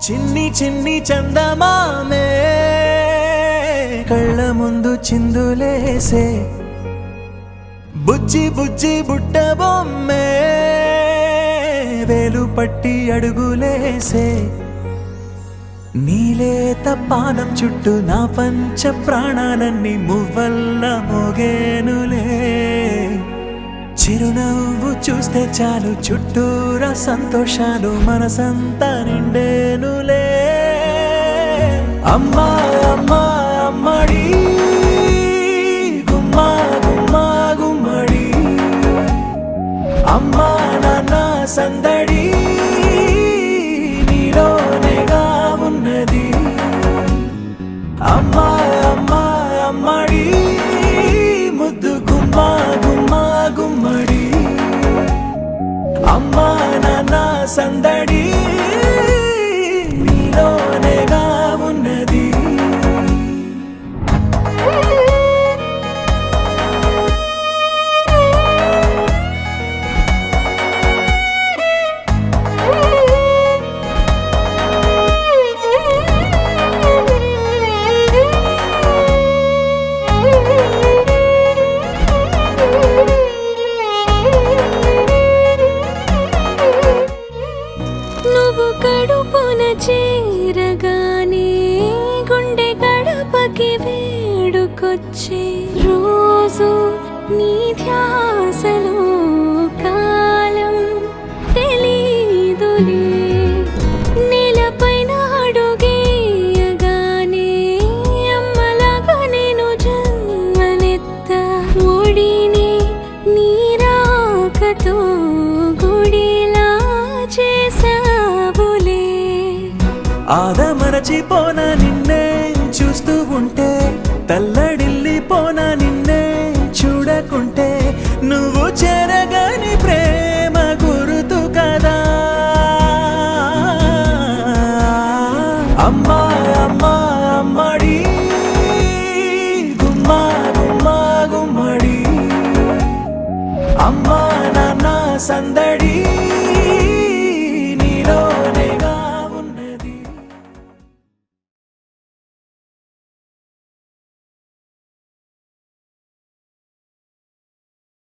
చిన్ని చిన్ని చందమామే కళ్ళ ముందు చిందులేసే బుజ్జి బుజ్జి బుట్ట బొమ్మే వేలు పట్టి అడుగులేసే నీలేత పానం చుట్టూ నా పంచ ప్రాణాలన్నీ మువ్వల్ల మోగేనులే చిరునవ్వు చూస్తే చాలు చుట్టూరా సంతోషాలు మనసంతా నిండేనులే అమ్మా అమ్మా అమ్మడి గుమ్మా గుమ్మా గుమ్మడి అమ్మా నాన్న సందడి నీలోనేగా ఉన్నది అమ్మా అమ్మా అమ్మడి ముద్దు గుమ్మా గుమ్మా గుమ్మడి అమ్మా నాన్న సందడి నీలోనేగా ఉన్నది కడుపున చేరగానే గుండె గడపకి వేడుకొచ్చే రోజు నీ ధ్యాసలో కాలం తెలీదులే నేలపైన అడుగేయగానే అమ్మలాగా నేను జన్మనెత్త ఒడిని నీ రాకతో గుడిలా చేసా ఆదమరచిపోనా నిన్నే చూస్తూ ఉంటే తల్లడిల్లిపోనా నిన్నే చూడకుంటే నువ్వు చెరగని ప్రేమ గురుతు కదా అమ్మా అమ్మా అమ్మడి గుమ్మా గుమ్మా గుమ్మడి అమ్మా నాన్న సంద